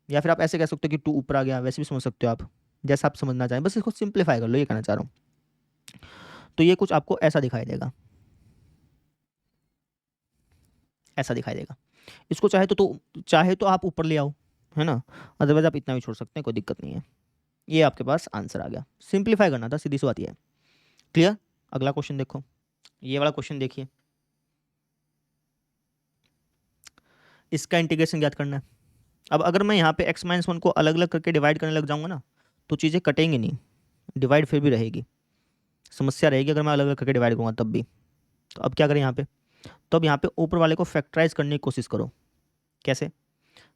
या फिर आप ऐसे कह सकते हो कि 2 ऊपर आ गया, वैसे भी समझ सकते हो आप, जैसा आप समझना चाहें, बस इसको सिंप्लीफाई कर लो, ये कहना चाह रहा हूँ। तो ये कुछ आपको ऐसा दिखाई देगा, ऐसा दिखाई देगा। इसको चाहे तो आप ऊपर ले आओ, है ना, अदरवाइज आप इतना भी छोड़ सकते हैं, कोई दिक्कत नहीं है। ये आपके पास आंसर आ गया, सिंप्लीफाई करना था, सीधी सी बात ये है। क्लियर? अगला क्वेश्चन देखो, ये वाला क्वेश्चन देखिए, इसका इंटीग्रेशन ज्ञात करना है। अब अगर मैं यहाँ पे x-1 को अलग अलग करके डिवाइड करने लग जाऊंगा ना, तो चीज़ें कटेंगी नहीं, डिवाइड फिर भी रहेगी, समस्या रहेगी अगर मैं अलग अलग करके डिवाइड करूँगा तब भी। तो अब क्या करें यहाँ पे, तो अब यहाँ पे ऊपर वाले को फैक्टराइज करने की कोशिश करो। कैसे,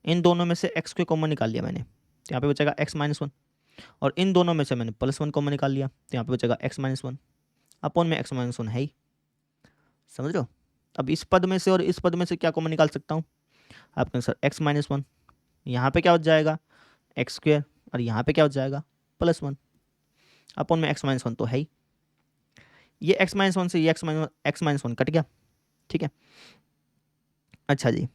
इन दोनों में से x को कॉमन निकाल लिया मैंने, तो यहाँ पे बचेगा x-1, और इन दोनों में से मैंने +1 कॉमन निकाल लिया, तो यहाँ पे बचेगा x-1 अपॉन में x-1 है ही। समझ रहे हो? अब इस पद में से और इस पद में से क्या कॉमन निकाल सकता हूँ, आपके सर x-1, यहाँ पे क्या हो जाएगा x², और यहाँ पे क्या हो जाएगा +1 अपॉन में x-1 तो है ही। ये x-1 से ये x-1 कट गया, ठीक है। अच्छा जी,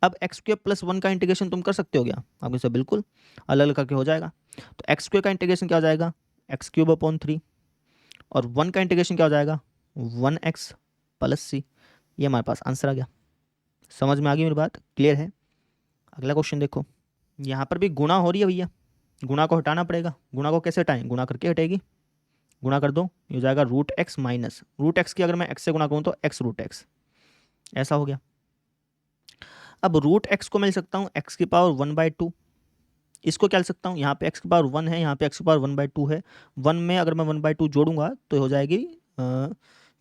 अब x² + 1 का इंटीग्रेशन तुम कर सकते हो क्या, आपके से बिल्कुल अलग अलग करके हो जाएगा। तो x² का इंटीग्रेशन क्या हो जाएगा, x³ अपॉन 3, और 1 का इंटीग्रेशन क्या हो जाएगा 1x + c। ये हमारे पास आंसर आ गया। समझ में आ गई मेरी बात, क्लियर है? अगला क्वेश्चन देखो, यहाँ पर भी गुणा हो रही है भैया, गुणा को हटाना पड़ेगा। गुणा को कैसे हटाएं, गुणा करके हटेगी, गुणा कर दो, ये हो जाएगा √x माइनस √x की अगर मैं x से गुणा करूँ तो x√x, ऐसा हो गया। अब √x को मिल सकता हूँ x की पावर 1/2, इसको क्या लिख सकता हूँ, यहाँ पे x की पावर 1 है, यहाँ पे x की पावर 1/2 है, 1 में अगर मैं 1/2 जोड़ूंगा तो हो जाएगी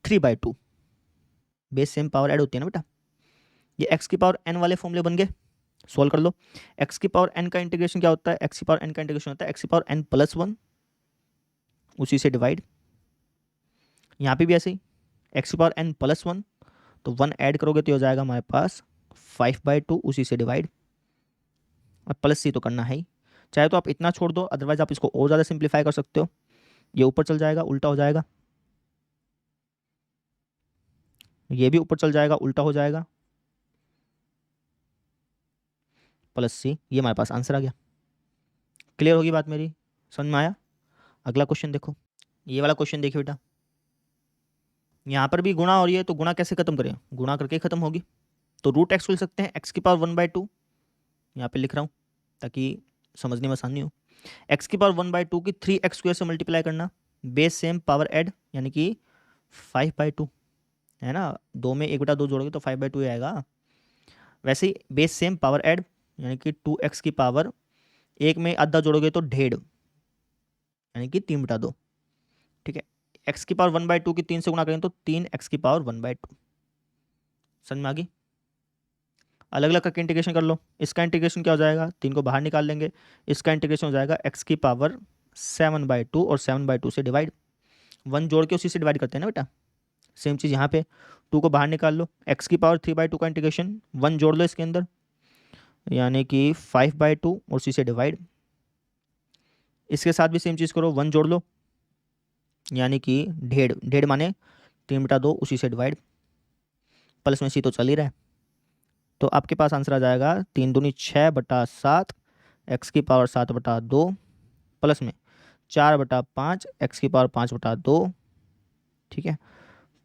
3/2, बेस सेम पावर ऐड होती है ना बेटा। ये x की पावर n वाले फॉर्मूले बन गए, सोल्व कर लो। x की पावर n का इंटीग्रेशन क्या होता है, x की पावर n का इंटीग्रेशन होता है x की पावर n + 1 उसी से डिवाइड। यहाँ पे भी ऐसे ही एक्स की पावर एन प्लस वन, तो 1 ऐड करोगे तो हो जाएगा हमारे पास 5/2, उसी से डिवाइड। और प्लस सी तो करना है ही, चाहे तो आप इतना छोड़ दो, अदरवाइज आप इसको और ज़्यादा सिंप्लीफाई कर सकते हो। ये ऊपर चल जाएगा, उल्टा हो जाएगा, ये भी ऊपर चल जाएगा, उल्टा हो जाएगा, प्लस सी। ये हमारे पास आंसर आ गया। क्लियर होगी बात मेरी, समझ में आया? अगला क्वेश्चन देखो, ये वाला क्वेश्चन देखिए बेटा। यहाँ पर भी गुणा और ये, तो गुणा कैसे खत्म करें? गुणा करके ही खत्म होगी। तो रूट एक्स को लिख सकते हैं एक्स की पावर 1/2, यहाँ पे लिख रहा हूँ ताकि समझने में आसानी हो। एक्स की पावर 1/2 की 3x² से मल्टीप्लाई करना, बेस सेम पावर ऐड यानी कि 5/2 है ना, 2 में 1/2 जोड़ोगे तो 5/2 ही आएगा। वैसे ही बेस सेम पावर ऐड यानी कि 2x की पावर, एक में आधा जोड़ोगे तो 1.5 यानी कि 3/2। ठीक है, एक्स की पावर 1/2 की 3 से गुणा करें तो 3x की पावर 1/2। समझ में आ गई? अलग अलग करके इंटीग्रेशन कर लो। इसका इंटीग्रेशन क्या हो जाएगा, 3 को बाहर निकाल लेंगे, इसका इंटीग्रेशन हो जाएगा एक्स की पावर 7/2 और 7/2 से डिवाइड, 1 जोड़ के उसी से डिवाइड करते हैं ना बेटा। सेम चीज़ यहाँ पे 2 को बाहर निकाल लो, एक्स की पावर 3/2 का इंटीग्रेशन 1 जोड़ लो इसके अंदर, यानी कि 5/2 और उसी से डिवाइड। इसके साथ भी सेम चीज़ करो, 1 जोड़ लो यानी कि 1.5 माने 3/2 उसी से डिवाइड, प्लस में सी तो चल ही रहा है। तो आपके पास आंसर आ जाएगा 3 दूनी 6/7 एक्स की पावर 7/2 प्लस में 4/5 एक्स की पावर 5/2। ठीक है,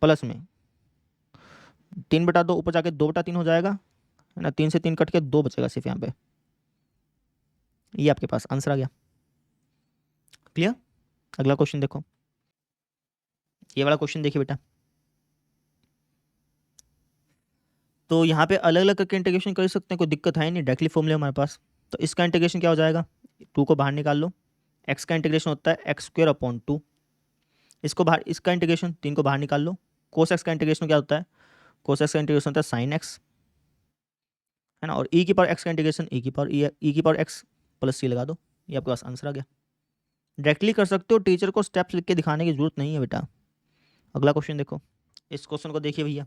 प्लस में 3/2 ऊपर जाके 2/3 हो जाएगा है ना, 3 से 3 कट के 2 बचेगा सिर्फ यहाँ पे। ये आपके पास आंसर आ गया। क्लियर? अगला क्वेश्चन देखो, ये वाला क्वेश्चन देखिए बेटा। तो यहाँ पे अलग अलग करके इंटीग्रेशन कर सकते हैं, कोई दिक्कत है नहीं, डायरेक्टली फॉर्मूला हमारे पास। तो इसका इंटीग्रेशन क्या हो जाएगा, 2 को बाहर निकाल लो, एक्स का इंटीग्रेशन होता है x²/2, इसको बाहर, इसका इंटीग्रेशन 3 को बाहर निकाल लो, कोस एक्स का इंटीग्रेशन क्या होता है, कोस एक्स का इंटीग्रेशन होता है साइन एक्स है ना, और ई की पावर एक्स का इंटीग्रेशन ई की पावर एक्स प्लस सी लगा दो। ये आपके पास आंसर आ गया। डायरेक्टली कर सकते हो, टीचर को स्टेप्स लिख के दिखाने की जरूरत नहीं है बेटा। अगला क्वेश्चन देखो, इस क्वेश्चन को देखिए भैया,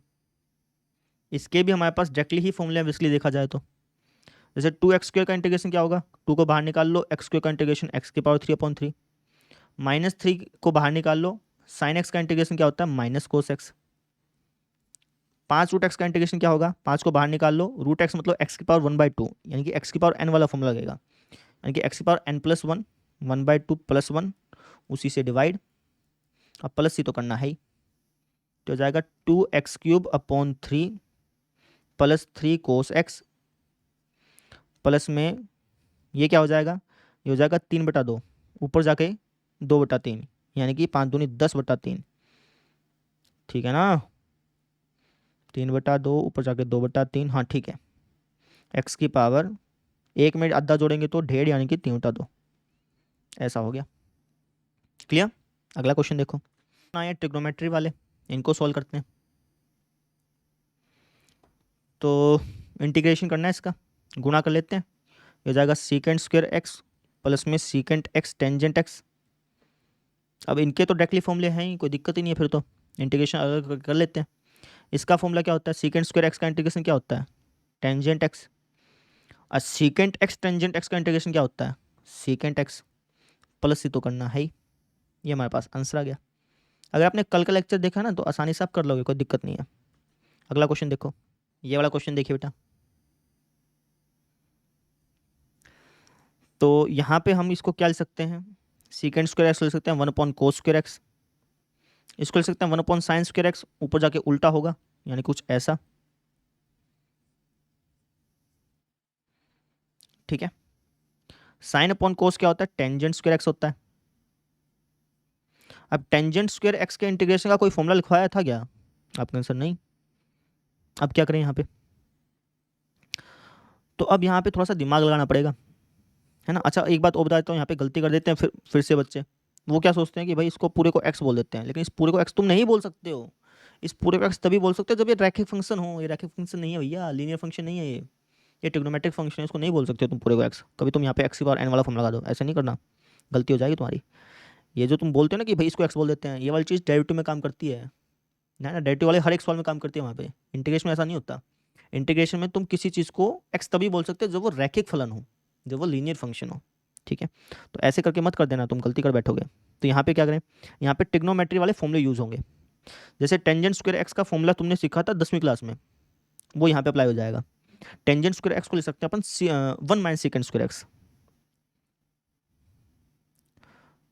इसके भी हमारे पास डायरेक्टली ही फॉर्मूला है बेसिकली देखा जाए तो। जैसे 2x² का इंटीग्रेशन क्या होगा, 2 को बाहर निकाल लो, x² का इंटीग्रेशन एक्स की पावर 3/3, -3 को बाहर निकाल लो, साइन एक्स का इंटीग्रेशन क्या होता है minus cos x. 5 root x का इंटीग्रेशन क्या होगा, 5 को बाहर निकाल लो, रूट एक्स मतलब एक्स की पावर 1/2 यानी कि एक्स की पावर n वाला फॉर्मूला लगेगा, यानी कि एक्स की पावर n+1 1/2 + 1 उसी से डिवाइड, अब प्लस सी तो करना है ही, तो हो जाएगा 2x³ + 3 कोस एक्स प्लस में ये क्या हो जाएगा, ये हो जाएगा 3/2 ऊपर जाके 2/3 यानी कि 5 दूनी 10/3। ठीक है ना, 3/2 ऊपर जाके 2/3, हाँ ठीक है। एक्स की पावर एक में आधा जोड़ेंगे तो 1.5 यानी कि 3/2, ऐसा हो गया। क्लियर? अगला क्वेश्चन देखो ना, ये ट्रिग्नोमेट्री वाले, इनको सॉल्व करते हैं। तो इंटीग्रेशन करना है, इसका गुणा कर लेते हैं, ये हो जाएगा sec² x प्लस में sec x टेंजेंट x। अब इनके तो डायरेक्टली फॉर्मूले हैं ही, कोई दिक्कत ही नहीं है, फिर तो इंटीग्रेशन अलग कर लेते हैं। इसका फॉर्मूला क्या होता है, sec² x का इंटीग्रेशन क्या होता है टेंजेंट x, और sec x टेंजेंट x का इंटीग्रेशन क्या होता है sec x, प्लस ही तो करना है ही। ये हमारे पास आंसर आ गया। अगर आपने कल का लेक्चर देखा ना तो आसानी से आप कर लोगे, कोई दिक्कत नहीं है। अगला क्वेश्चन देखो, ये वाला क्वेश्चन देखिए बेटा। तो यहाँ पे हम इसको क्या लिख सकते हैं, sec² x लिख सकते हैं 1/cos² x, इसको लिख सकते हैं 1/sin² x, ऊपर जाके उल्टा होगा यानी कुछ ऐसा। ठीक है, sin/cos क्या होता है, टेंजेंट² x होता है। अब टेंजेंट² x के इंटीग्रेशन का कोई फॉर्मूला लिखवाया था क्या आपका आंसर, नहीं। अब क्या करें यहाँ पे, तो अब यहाँ पे थोड़ा सा दिमाग लगाना पड़ेगा है ना। अच्छा एक बात और बता देता हूँ, यहाँ पे गलती कर देते हैं फिर से बच्चे, वो क्या सोचते हैं कि भाई इसको पूरे को x बोल देते हैं, लेकिन इस पूरे को x तुम नहीं बोल सकते हो। इस पूरे को x तभी बोल सकते हो जब ये रैखिक फंक्शन हो, ये रैखिक फंक्शन नहीं है भैया, लीनियर फंक्शन नहीं है ये ट्रिग्नोमेट्रिक फंक्शन है, इसको नहीं बोल सकते तुम पूरे को x। कभी तुम यहाँ पे x की पावर n वाला फॉर्म लगा दो, ऐसा नहीं करना, गलती हो जाएगी तुम्हारी। ये जो तुम बोलते हो ना कि भाई इसको एक्स बोल देते हैं, ये वाली चीज़ डेरिवेटिव में काम करती है ना, डेरिवेटिव वाले हर एक सवाल में काम करती है। वहाँ पे इंटीग्रेशन में ऐसा नहीं होता। इंटीग्रेशन में तुम किसी चीज़ को एक्स तभी बोल सकते हो जब वो रैखिक फलन हो, जब वो लीनियर फंक्शन हो। ठीक है, तो ऐसे करके मत कर देना, तुम गलती कर बैठोगे। तो यहाँ पे क्या करें, यहाँ पे ट्रिग्नोमेट्री वाले फॉर्मूले यूज होंगे। जैसे टेंजेंट स्क्वायर एक्स का फॉर्मूला तुमने सीखा था 10वीं क्लास में, वो यहाँ पे अप्लाई हो जाएगा। टेंजेंट स्क्वायर एक्स को लिख सकते हैं अपन 1 माइनस सेकेंड स्क्वायर एक्स,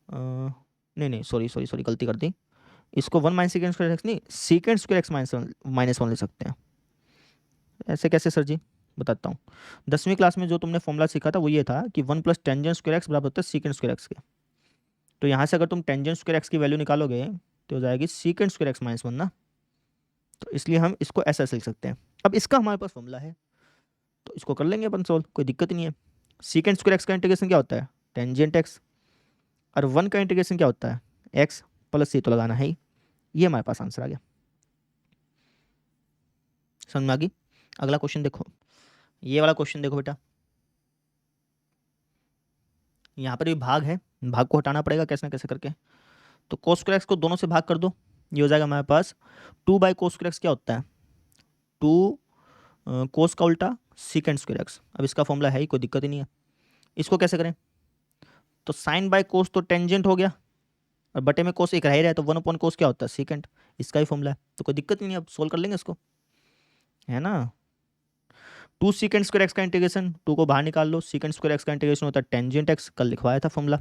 नहीं नहीं सॉरी सॉरी सॉरी गलती कर दी। इसको 1 माइनस सेकेंड स्क्वायर एक्स नहीं, second square x minus one ले सकते हैं। ऐसे कैसे सर जी, बताता हूँ। 10वीं क्लास में जो तुमने फॉर्मूला सीखा था वो ये था कि 1 प्लस टेंजेंट स्क्वायर एक्स बराबर होता है सेकेंड स्क्वायर एक्स के। तो यहाँ से अगर तुम टेंजेंट स्क्वायर एक्स की वैल्यू निकालोगे तो हो जाएगी second square x minus one ना। तो इसलिए हम इसको ऐसा लिख सकते हैं। अब इसका हमारे पास फॉर्मूला है तो इसको कर लेंगे अपन सोल्व, कोई दिक्कत नहीं है। सेकेंड स्क्वायर एक्स का इंटीग्रेशन क्या होता है, टेंजेंट एक्स, और 1 का इंटीग्रेशन क्या होता है, एक्स प्लस सी तो लगाना है ही। ये हमारे पास आंसर आ गया, समझ में आ गई। अगला क्वेश्चन देखो, ये वाला क्वेश्चन देखो बेटा। यहाँ पर भी भाग है, भाग को हटाना पड़ेगा कैसे ना कैसे करके। तो कोस स्क्वायर एक्स को दोनों से भाग कर दो, ये हो जाएगा हमारे पास 2 बाई कोस स्क्वायर एक्स क्या होता है, 2 कोस का उल्टा सीकेंड स्क्वायर एक्स। अब इसका फॉर्मूला है ही, कोई दिक्कत ही नहीं है। इसको कैसे करें, तो साइन बाय कोस तो टेंजेंट हो गया, और बटे में कोस एक रह ही रहा है, तो 1 अपॉन कोस क्या होता है, सीकेंड। इसका ही फॉर्मूला है, तो कोई दिक्कत ही नहीं है, अब सोल्व कर लेंगे इसको, है ना। 2 सीकेंड स्क्वायर एक्स का इंटीग्रेशन, 2 को बाहर निकाल लो, सीकेंड स्क्वायर एक्स का इंटीग्रेशन होता है टेंजेंट एक्स, कल लिखवाया था फॉर्मूला।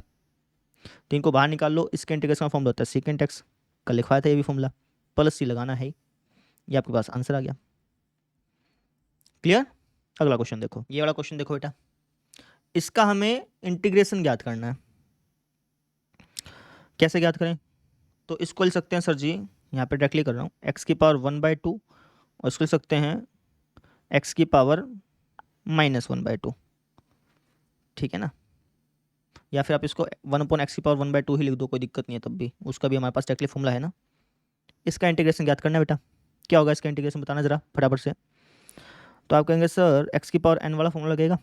3 को बाहर निकाल लो, इसके इंटीग्रेशन का फॉर्मूला होता है सीकेंड एक्स, कल लिखवाया था ये भी फॉर्मूला, प्लस सी लगाना है। ये आपके पास आंसर आ गया, क्लियर। अगला क्वेश्चन देखो, ये वाला क्वेश्चन देखो बेटा। इसका हमें इंटीग्रेशन ज्ञात करना है, कैसे ज्ञात करें, तो इसको लिख सकते हैं सर जी, यहाँ पे डायरेक्टली कर रहा हूँ, एक्स की पावर 1/2, और इसको लिख सकते हैं एक्स की पावर -1/2, ठीक है ना। या फिर आप इसको 1/x की पावर 1/2 ही लिख दो, कोई दिक्कत नहीं है, तब भी उसका भी हमारे पास डायरेक्टली फॉर्मूला है ना। इसका इंटीग्रेशन ज्ञात करना है बेटा, क्या होगा इसका इंटीग्रेशन बताना जरा फटाफट से। तो आप कहेंगे सर एक्स की पावर n वाला फॉर्मूला लगेगा,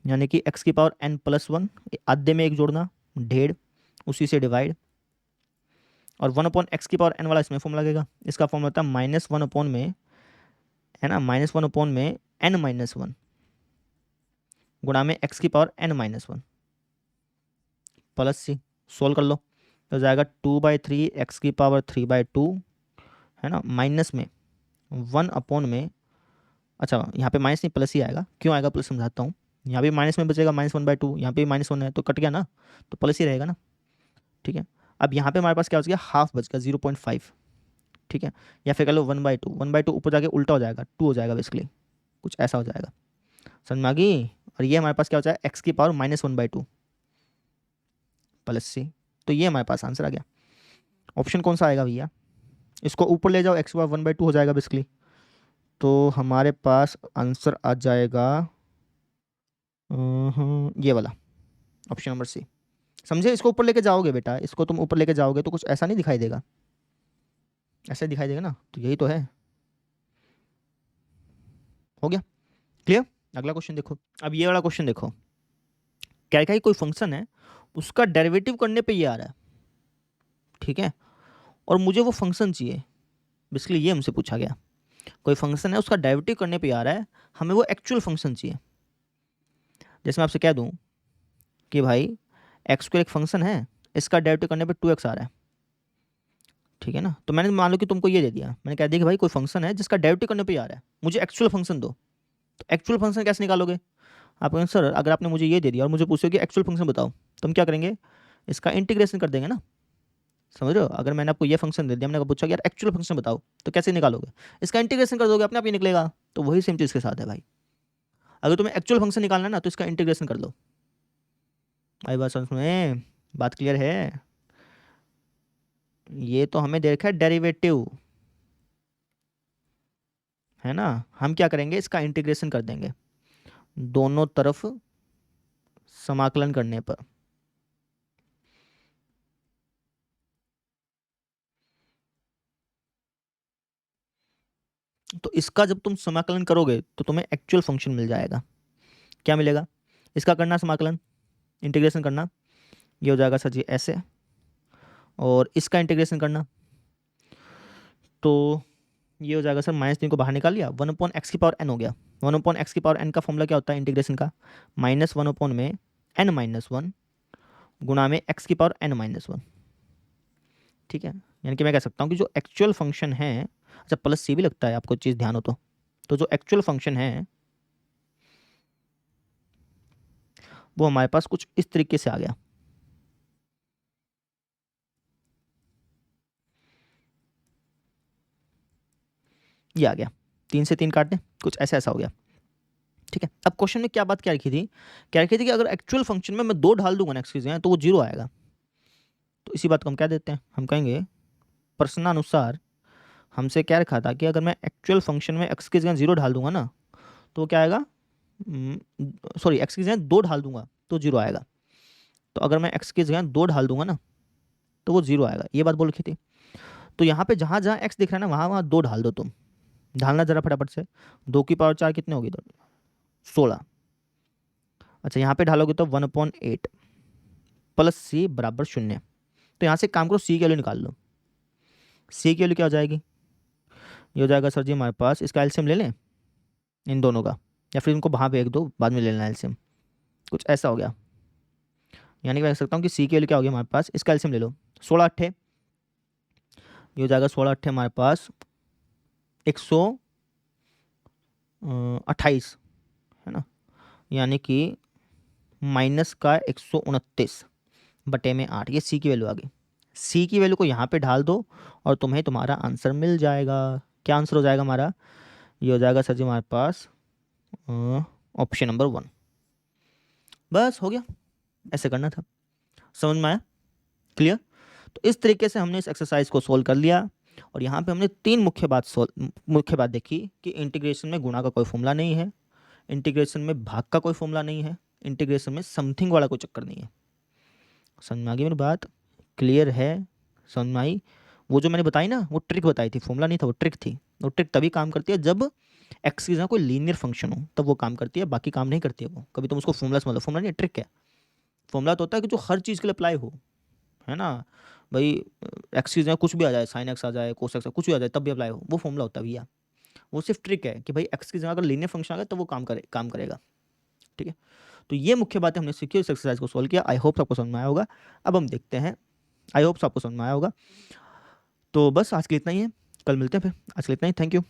यानी कि एक्स की पावर n+1, आधे में एक जोड़ना, ढेर, उसी से डिवाइड, और 1/x की पावर n वाला इसमें फॉर्मूला लगेगा। इसका फॉर्मूला होता है -1 में, है ना, -1 में n-1 गुणा में x की पावर n-1 प्लस सी। सोल्व कर लो तो जाएगा 2/3 एक्स की पावर 3/2, है ना, माइनस में 1 में, अच्छा यहाँ पे माइनस नहीं प्लस ही आएगा, क्यों आएगा प्लस समझाता हूँ। यहाँ भी माइनस में बचेगा -1/2, यहाँ पे -1 है तो कट गया ना, तो प्लस ही रहेगा ना, ठीक है। अब यहाँ पे हमारे पास क्या बच गया, हाफ बच गया 0.5, ठीक है। या फिर कह लो 1/2 ऊपर जाके उल्टा हो जाएगा, 2 हो जाएगा बेसिकली, कुछ ऐसा हो जाएगा, समझ में आ गई। और ये हमारे पास क्या हो जाएगा, एक्स की पावर -1/2 प्लस सी। तो ये हमारे पास आंसर आ गया। ऑप्शन कौन सा आएगा भैया, इसको ऊपर ले जाओ, एक्स की पावर 1/2 हो जाएगा बेसिकली, तो हमारे पास आंसर आ जाएगा ये वाला, ऑप्शन नंबर सी। समझे, इसको ऊपर लेके जाओगे बेटा, इसको तुम ऊपर लेके जाओगे तो कुछ ऐसा नहीं दिखाई देगा, ऐसे दिखाई देगा ना, तो यही तो है। हो गया क्लियर। अगला क्वेश्चन देखो, अब ये वाला क्वेश्चन देखो, क्या है, कोई फंक्शन है उसका डेरिवेटिव करने पे ये आ रहा है, ठीक है, और मुझे वो फंक्शन चाहिए, बेसिकली ये हमसे पूछा गया। कोई फंक्शन है उसका डेरिवेटिव करने पे आ रहा है, हमें वो एक्चुअल फंक्शन चाहिए। जैसे मैं आपसे कह दूं कि भाई एक्स को एक फंक्शन है, इसका डेरिवेटिव करने पे 2x आ रहा है, ठीक है ना। तो मैंने मान लो कि तुमको ये दे दिया, मैंने कह दिया कि भाई कोई फंक्शन है जिसका डेरिवेटिव करने पे आ रहा है, मुझे एक्चुअल फंक्शन दो। तो एक्चुअल फंक्शन कैसे निकालोगे, आप कहेंगे सर अगर आपने मुझे ये दे दिया और मुझे पूछो कि एक्चुअल फंक्शन बताओ, तो हम क्या करेंगे, इसका इंटीग्रेशन कर देंगे ना, समझ रहे हो। अगर मैंने आपको ये फंक्शन दे दिया, मैंने पूछा कि यार एक्चुअल फंक्शन बताओ, तो कैसे निकालोगे, इसका इंटीग्रेशन कर दोगे, अपने आप ही निकलेगा। तो वही सेम चीज़ के साथ है भाई, अगर तुम्हें एक्चुअल फंक्शन निकालना है ना तो इसका इंटीग्रेशन कर लो। भाई बात समझ में, बात क्लियर है। ये तो हमें दे रखा है डेरिवेटिव, है ना, हम क्या करेंगे, इसका इंटीग्रेशन कर देंगे दोनों तरफ समाकलन करने पर। तो इसका जब तुम समाकलन करोगे तो तुम्हें एक्चुअल फंक्शन मिल जाएगा। क्या मिलेगा, इसका करना समाकलन, इंटीग्रेशन करना, ये हो जाएगा सर जी ऐसे, और इसका इंटीग्रेशन करना, तो ये हो जाएगा सर -3 को बाहर निकाल लिया, 1/x की पावर n हो गया। 1/x की पावर n का फॉर्मूला क्या होता है इंटीग्रेशन का, -1 में n-1 गुणा में x की पावर n-1। ठीक है, यानी कि मैं कह सकता हूँ कि जो एक्चुअल फंक्शन है, अच्छा प्लस सी भी लगता है आपको चीज़ ध्यान हो तो जो एक्चुअल फंक्शन है वो हमारे पास कुछ इस तरीके से आ गया। ये आ गया, 3 से 3 काट दें, कुछ ऐसा ऐसा हो गया। ठीक है, अब क्वेश्चन में क्या बात क्या रखी थी, क्या रखी थी कि अगर एक्चुअल फंक्शन में मैं 2 डाल दूंगा ना एक्स की जगह तो वो 0 आएगा। तो इसी बात को हम क्या देते हैं, हम कहेंगे प्रश्नानुसार हमसे क्या रखा था कि अगर मैं एक्चुअल फंक्शन में एक्स की जगह 0 डाल दूंगा ना तो क्या आएगा, सॉरी एक्स की जगह 2 डाल दूंगा तो 0 आएगा। तो अगर मैं एक्स की जगह 2 डाल दूंगा ना तो वो 0 आएगा, ये बात बोल रखी थी। तो यहाँ पे जहाँ जहाँ एक्स दिख रहा है ना वहाँ वहाँ 2 डाल दो तुम, ढालना जरा फटाफट से। 2 की पावर 4 कितने होगी, तो 16। अच्छा यहाँ पे ढालोगे तो 1/8 प्लस सी बराबर 0। तो यहाँ से काम करो, सी की वैल्यू निकाल लो। सी की वैल्यू क्या हो जाएगी, ये हो जाएगा सर जी हमारे पास, इसका एलसीएम ले लें इन दोनों का, या फिर इनको वहाँ फेंक दो, बाद में ले लेना एलसीएम, कुछ ऐसा हो गया। यानी कि मैं कह सकता हूँ कि सी की वैल्यू क्या होगी हमारे पास, इसका एलसीएम ले लो, 16 अट्ठे, ये हो जाएगा 16 अट्ठे हमारे पास 128 है ना, यानी कि माइनस का 129 बटे में 8, ये सी की वैल्यू आ गई। सी की वैल्यू को यहाँ पे ढाल दो और तुम्हें तुम्हारा आंसर मिल जाएगा। क्या आंसर हो जाएगा हमारा, ये हो जाएगा सर जी हमारे पास ऑप्शन नंबर 1। बस हो गया, ऐसे करना था, समझ में आया, क्लियर। तो इस तरीके से हमने इस एक्सरसाइज को सोल्व कर लिया और यहाँ पे हमने 3 मुख्य बात देखी कि इंटीग्रेशन में गुणा का कोई फॉर्मूला नहीं है, इंटीग्रेशन में भाग का कोई फॉर्मूला नहीं है, इंटीग्रेशन में समथिंग वाला कोई चक्कर नहीं है। समझ में आ गई मेरी बात, क्लियर है, समझ में आई। वो जो मैंने बताई ना वो ट्रिक बताई थी, फॉर्मूला नहीं था, वो ट्रिक थी। वो ट्रिक तभी काम करती है जब एक्स की जगह कोई लीनियर फंक्शन हो, तब वो काम करती है, बाकी काम नहीं करती है वो। कभी तुम उसको फॉर्मूला समझ लो, फॉर्मूला नहीं, ट्रिक है। फॉर्मूला तो होता है कि जो हर चीज़ के लिए अप्लाई हो, है ना भाई, एक्स की जगह कुछ भी आ जाए, साइन एक्स आ जाए, कोस एक्स कुछ भी आ जाए, तब भी अप्लाई हो, वो फॉर्मूला होता है भैया। वो सिर्फ ट्रिक है कि भाई एक्स की जगह अगर लीनियर फंक्शन आ गया तो वो काम करेगा। ठीक है, तो ये मुख्य बातें हमने सीखी, इस एक्सरसाइज को सोल्व किया। आई होप आपको समझ में आया होगा। अब हम देखते हैं, आई होप आपको समझ में आया होगा। तो बस आज के लिए इतना ही है, कल मिलते हैं फिर। आज के लिए इतना ही, थैंक यू।